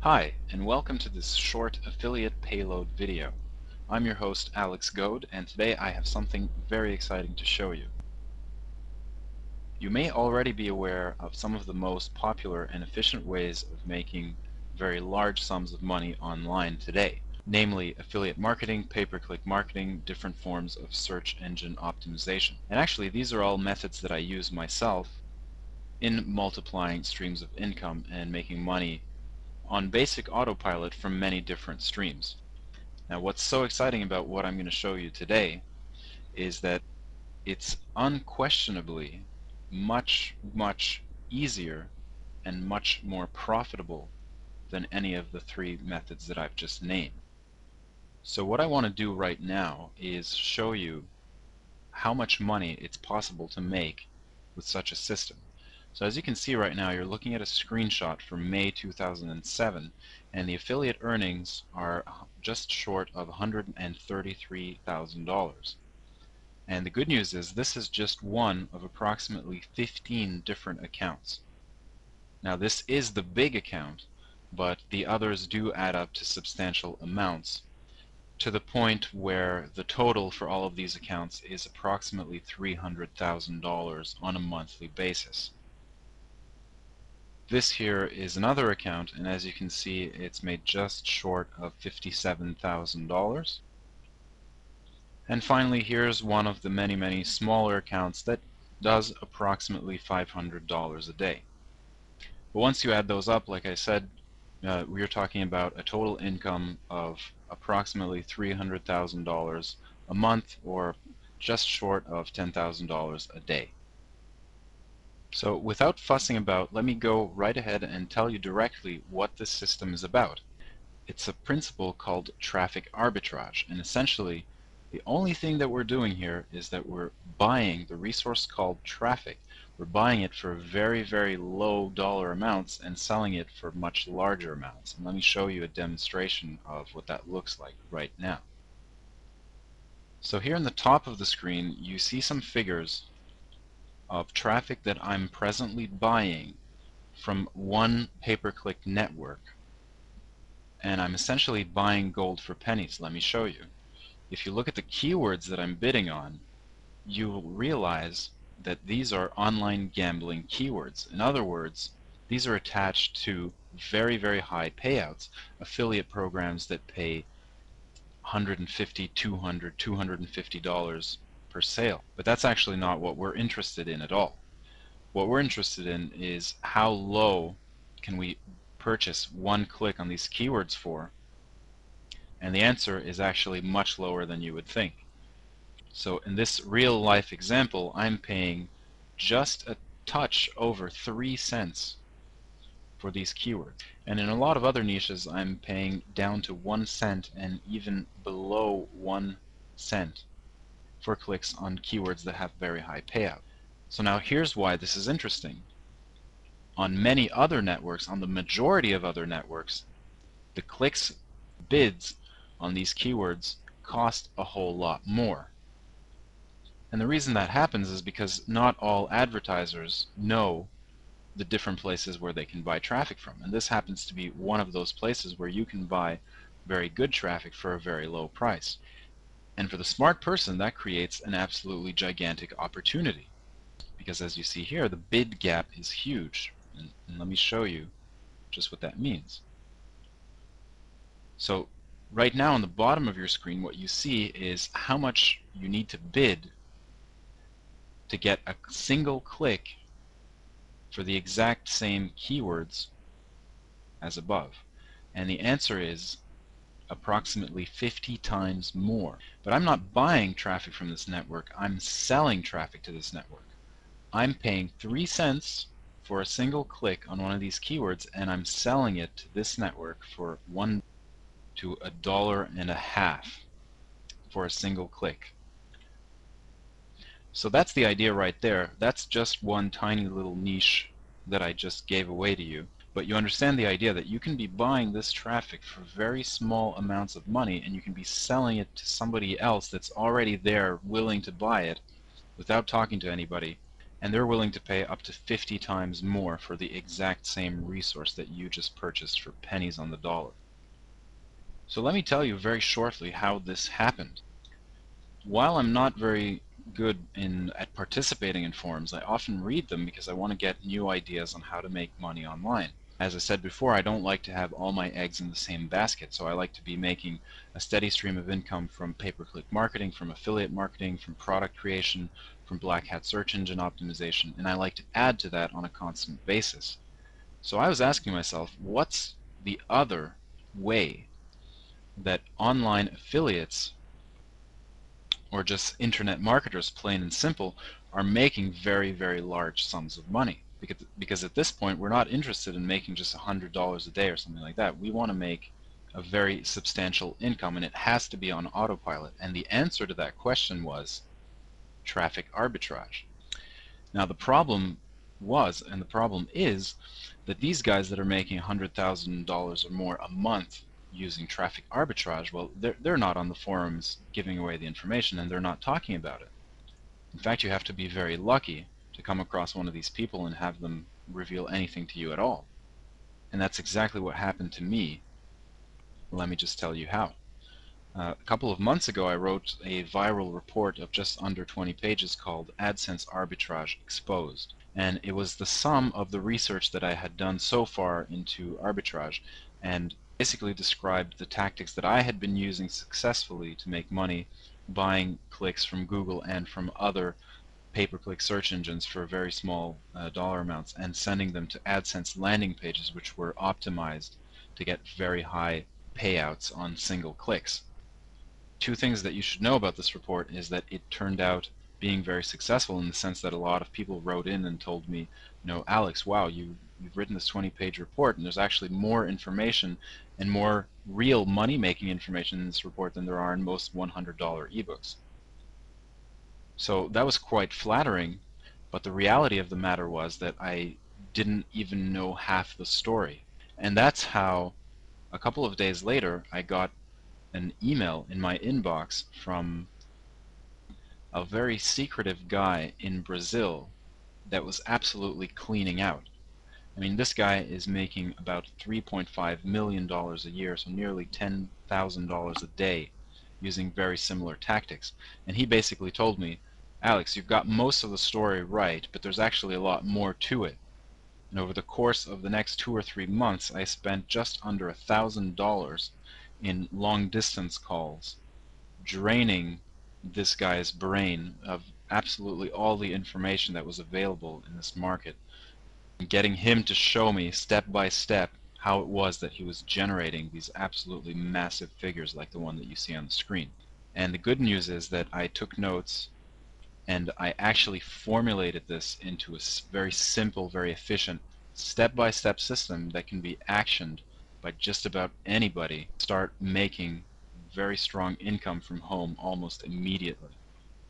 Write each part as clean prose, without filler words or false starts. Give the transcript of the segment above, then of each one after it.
Hi, and welcome to this short affiliate payload video. I'm your host Alex Goad, and today I have something very exciting to show you. You may already be aware of some of the most popular and efficient ways of making very large sums of money online today, namely affiliate marketing, pay-per-click marketing, different forms of search engine optimization. And actually, these are all methods that I use myself in multiplying streams of income and making money on basic autopilot from many different streams. Now, what's so exciting about what I'm going to show you today is that it's unquestionably much easier and much more profitable than any of the three methods that I've just named. So what I want to do right now is show you how much money it's possible to make with such a system. So as you can see right now, you're looking at a screenshot from May 2007, and the affiliate earnings are just short of $133,000. And the good news is this is just one of approximately 15 different accounts. Now this is the big account, but the others do add up to substantial amounts, to the point where the total for all of these accounts is approximately $300,000 on a monthly basis. This here is another account, and as you can see, it's made just short of $57,000. And finally, here's one of the many smaller accounts that does approximately $500 a day. But once you add those up, like I said, we're talking about a total income of approximately $300,000 a month, or just short of $10,000 a day. So without fussing about, let me go right ahead and tell you directly what this system is about. It's a principle called traffic arbitrage, and essentially the only thing that we're doing here is that we're buying the resource called traffic. We're buying it for very low dollar amounts and selling it for much larger amounts. And let me show you a demonstration of what that looks like right now. So here in the top of the screen you see some figures of traffic that I'm presently buying from one pay-per-click network, and I'm essentially buying gold for pennies. Let me show you. If you look at the keywords that I'm bidding on, you will realize that these are online gambling keywords. In other words, these are attached to very high payouts, affiliate programs that pay $150, $200, $250 per sale. But that's actually not what we're interested in at all. What we're interested in is how low can we purchase one click on these keywords for, and the answer is actually much lower than you would think. So in this real life example, I'm paying just a touch over 3 cents for these keywords. And in a lot of other niches, I'm paying down to 1 cent and even below 1 cent for clicks on keywords that have very high payout. So now here's why this is interesting. On many other networks, on the majority of other networks, the clicks, bids on these keywords cost a whole lot more. And the reason that happens is because not all advertisers know the different places where they can buy traffic from. And this happens to be one of those places where you can buy very good traffic for a very low price. And for the smart person, that creates an absolutely gigantic opportunity. Because as you see here, the bid gap is huge. And let me show you just what that means. So right now on the bottom of your screen, what you see is how much you need to bid to get a single click for the exact same keywords as above. And the answer is approximately 50 times more. But I'm not buying traffic from this network, I'm selling traffic to this network. I'm paying 3 cents for a single click on one of these keywords, and I'm selling it to this network for $1 to $1.50 for a single click. So that's the idea right there. That's just one tiny little niche that I just gave away to you. But you understand the idea that you can be buying this traffic for very small amounts of money, and you can be selling it to somebody else that's already there willing to buy it without talking to anybody, and they're willing to pay up to 50 times more for the exact same resource that you just purchased for pennies on the dollar. So let me tell you very shortly how this happened. While I'm not very good at participating in forums, I often read them because I want to get new ideas on how to make money online. As I said before, I don't like to have all my eggs in the same basket, so I like to be making a steady stream of income from pay-per-click marketing, from affiliate marketing, from product creation, from black hat search engine optimization, and I like to add to that on a constant basis. So I was asking myself, what's the other way that online affiliates, or just internet marketers, plain and simple, are making very, very large sums of money? Because at this point, we're not interested in making just $100 a day or something like that. We want to make a very substantial income, and it has to be on autopilot. And the answer to that question was traffic arbitrage. Now, the problem was, and the problem is, that these guys that are making $100,000 or more a month using traffic arbitrage, well, they're not on the forums giving away the information, and they're not talking about it. In fact, you have to be very lucky to come across one of these people and have them reveal anything to you at all. And that's exactly what happened to me. Let me just tell you how. A couple of months ago, I wrote a viral report of just under 20 pages called AdSense Arbitrage Exposed. And it was the sum of the research that I had done so far into arbitrage, and basically described the tactics that I had been using successfully to make money buying clicks from Google and from other pay-per-click search engines for very small dollar amounts, and sending them to AdSense landing pages which were optimized to get very high payouts on single clicks. Two things that you should know about this report is that it turned out being very successful, in the sense that a lot of people wrote in and told me, Alex, wow, you've written this 20-page report, and there's actually more information and more real money-making information in this report than there are in most $100 ebooks. So that was quite flattering, but the reality of the matter was that I didn't even know half the story. And that's how, a couple of days later, I got an email in my inbox from a very secretive guy in Brazil that was absolutely cleaning out. I mean, this guy is making about $3.5 million a year, so nearly $10,000 a day, using very similar tactics. And he basically told me, Alex, you've got most of the story right, but there's actually a lot more to it. And over the course of the next 2 or 3 months, I spent just under $1,000 in long-distance calls, draining this guy's brain of absolutely all the information that was available in this market, and getting him to show me step by step how it was that he was generating these absolutely massive figures like the one that you see on the screen. And the good news is that I took notes, and I actually formulated this into a very simple, very efficient, step-by-step system that can be actioned by just about anybody. Start making very strong income from home almost immediately.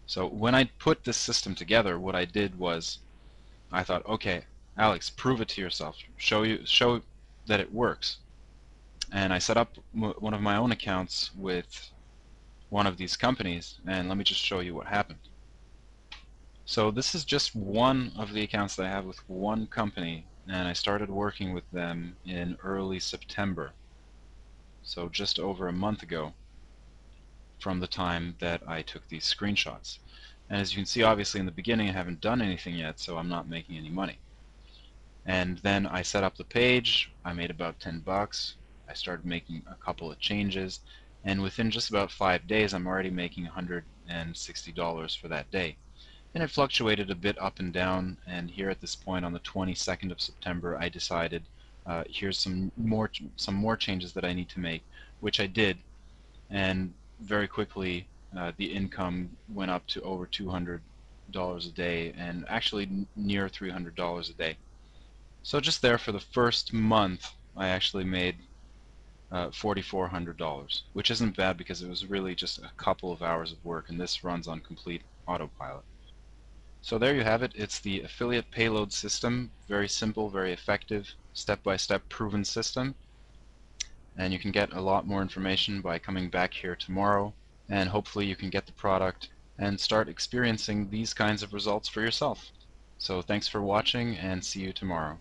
So when I put this system together, what I did was, I thought, okay, Alex, prove it to yourself. Show that it works. And I set up one of my own accounts with one of these companies, and let me just show you what happened. So this is just one of the accounts that I have with one company, and I started working with them in early September, so just over a month ago from the time that I took these screenshots. And as you can see, obviously in the beginning I haven't done anything yet, so I'm not making any money. And then I set up the page, I made about 10 bucks, I started making a couple of changes, and within just about 5 days I'm already making $160 for that day. And it fluctuated a bit up and down, and here at this point on the 22nd of September I decided here's some more changes that I need to make, which I did, and very quickly the income went up to over $200 a day, and actually near $300 a day. So just there for the first month I actually made $4,400, which isn't bad because it was really just a couple of hours of work, and this runs on complete autopilot. So there you have it. It's the affiliate payload system. Very simple, very effective, step-by-step proven system. And you can get a lot more information by coming back here tomorrow, and hopefully you can get the product and start experiencing these kinds of results for yourself. So thanks for watching and see you tomorrow.